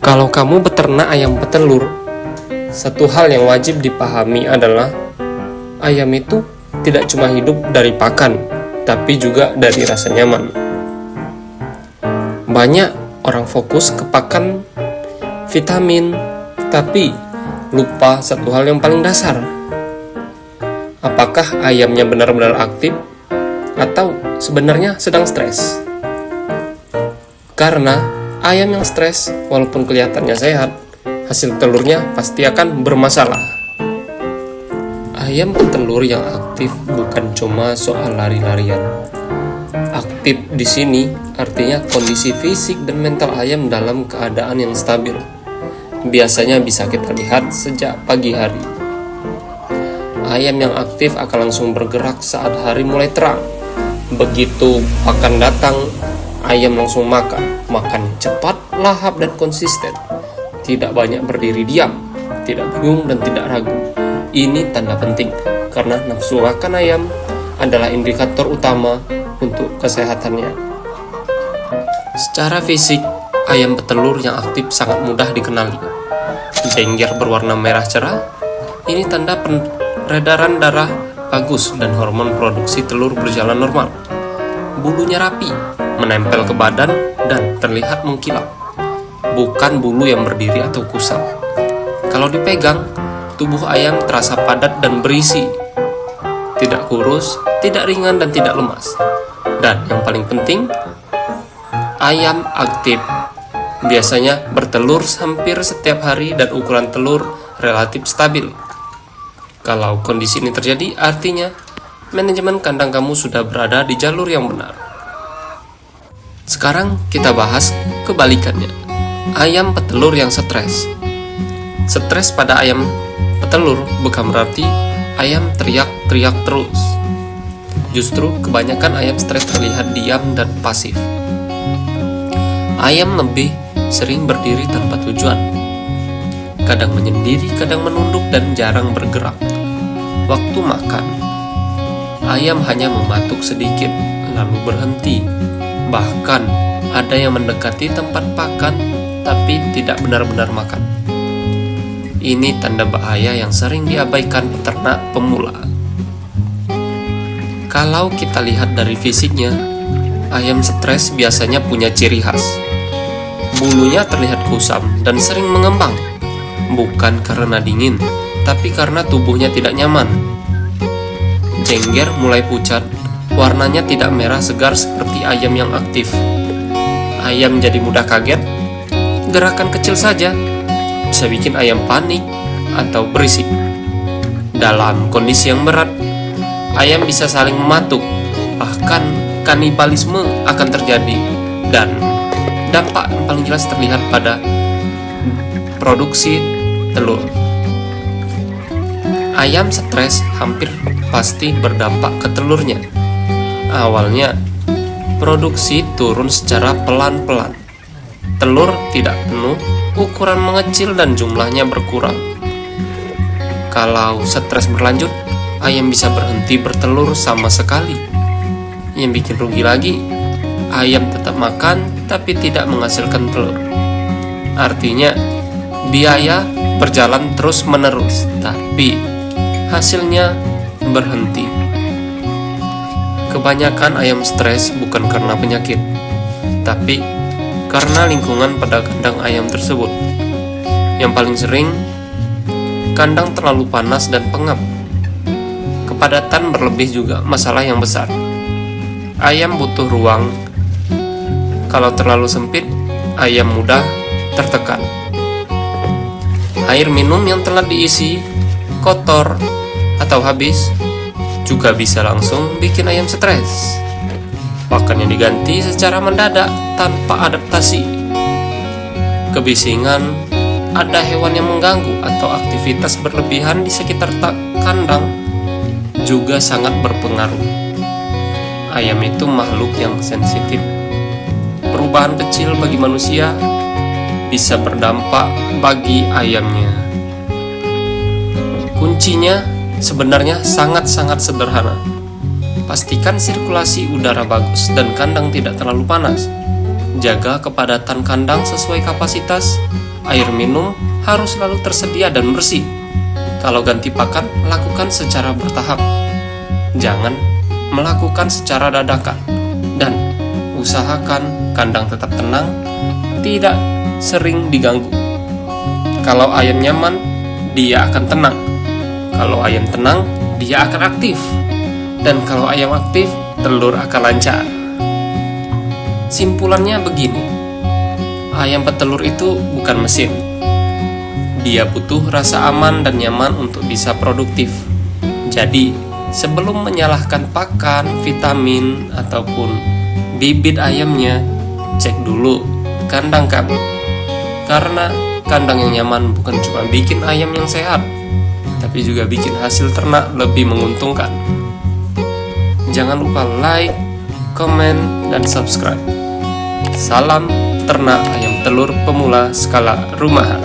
Kalau kamu beternak ayam petelur, satu hal yang wajib dipahami adalah ayam itu tidak cuma hidup dari pakan, tapi juga dari rasa nyaman. Banyak orang fokus ke pakan, vitamin, tapi lupa satu hal yang paling dasar. Apakah ayamnya benar-benar aktif atau sebenarnya sedang stres? Karena ayam yang stres, walaupun kelihatannya sehat, hasil telurnya pasti akan bermasalah. Ayam petelur yang aktif bukan cuma soal lari-larian. Aktif di sini artinya kondisi fisik dan mental ayam dalam keadaan yang stabil. Biasanya bisa kita lihat sejak pagi hari. Ayam yang aktif akan langsung bergerak saat hari mulai terang. Begitu pakan datang, ayam langsung makan cepat, lahap, dan konsisten. Tidak banyak berdiri diam, tidak bingung dan tidak ragu. Ini tanda penting, karena nafsu makan ayam adalah indikator utama untuk kesehatannya. Secara fisik, ayam petelur yang aktif sangat mudah dikenali. Jengger berwarna merah cerah, ini tanda peredaran darah bagus dan hormon produksi telur berjalan normal. Bulunya rapi, menempel ke badan dan terlihat mengkilap, bukan bulu yang berdiri atau kusam. Kalau dipegang, tubuh ayam terasa padat dan berisi, tidak kurus, tidak ringan, dan tidak lemas. Dan yang paling penting, ayam aktif biasanya bertelur hampir setiap hari dan ukuran telur relatif stabil. Kalau kondisi ini terjadi, artinya manajemen kandang kamu sudah berada di jalur yang benar. Sekarang kita bahas kebalikannya. Ayam petelur yang stres. Stres pada ayam petelur bukan berarti ayam teriak-teriak terus. Justru kebanyakan ayam stres terlihat diam dan pasif. Ayam lebih sering berdiri tanpa tujuan. Kadang menyendiri, kadang menunduk, dan jarang bergerak. Waktu makan, ayam hanya mematuk sedikit, lalu berhenti. Bahkan ada yang mendekati tempat pakan, tapi tidak benar-benar makan. Ini tanda bahaya yang sering diabaikan peternak pemula. Kalau kita lihat dari fisiknya, ayam stres biasanya punya ciri khas. Bulunya terlihat kusam dan sering mengembang, bukan karena dingin, tapi karena tubuhnya tidak nyaman. Jengger mulai pucat, warnanya tidak merah segar seperti ayam yang aktif. Ayam jadi mudah kaget, gerakan kecil saja bisa bikin ayam panik atau berisik. Dalam kondisi yang berat, ayam bisa saling mematuk, bahkan kanibalisme akan terjadi, dan dampak yang paling jelas terlihat pada produksi telur. Ayam stres hampir pasti berdampak ke telurnya. Awalnya, produksi turun secara pelan-pelan. Telur tidak penuh, ukuran mengecil, dan jumlahnya berkurang. Kalau stres berlanjut, ayam bisa berhenti bertelur sama sekali. Yang bikin rugi lagi, ayam tetap makan tapi tidak menghasilkan telur. Artinya, biaya berjalan terus-menerus, tapi hasilnya berhenti. Kebanyakan ayam stres bukan karena penyakit, tapi karena lingkungan pada kandang ayam tersebut. Yang paling sering, kandang terlalu panas dan pengap. Kepadatan berlebih juga masalah yang besar. Ayam butuh ruang. Kalau terlalu sempit, ayam mudah tertekan. Air minum yang telah diisi kotor atau habis juga bisa langsung bikin ayam stres. Pakan yang diganti secara mendadak tanpa adaptasi. Kebisingan, ada hewan yang mengganggu, atau aktivitas berlebihan di sekitar kandang juga sangat berpengaruh. Ayam itu makhluk yang sensitif. Perubahan kecil bagi manusia bisa berdampak bagi ayamnya. Kuncinya sebenarnya sangat-sangat sederhana. Pastikan sirkulasi udara bagus dan kandang tidak terlalu panas. Jaga kepadatan kandang sesuai kapasitas. Air minum harus selalu tersedia dan bersih. Kalau ganti pakan, lakukan secara bertahap. Jangan melakukan secara dadakan. Dan usahakan kandang tetap tenang, tidak sering diganggu. Kalau ayam nyaman, dia akan tenang. Kalau ayam tenang, dia akan aktif. Dan kalau ayam aktif, telur akan lancar. Simpulannya begini, ayam petelur itu bukan mesin. Dia butuh rasa aman dan nyaman untuk bisa produktif. Jadi, sebelum menyalahkan pakan, vitamin, ataupun bibit ayamnya, cek dulu kandang kamu. Karena kandang yang nyaman bukan cuma bikin ayam yang sehat, tapi juga bikin hasil ternak lebih menguntungkan. Jangan lupa like, komen, dan subscribe. Salam ternak ayam telur pemula skala rumahan.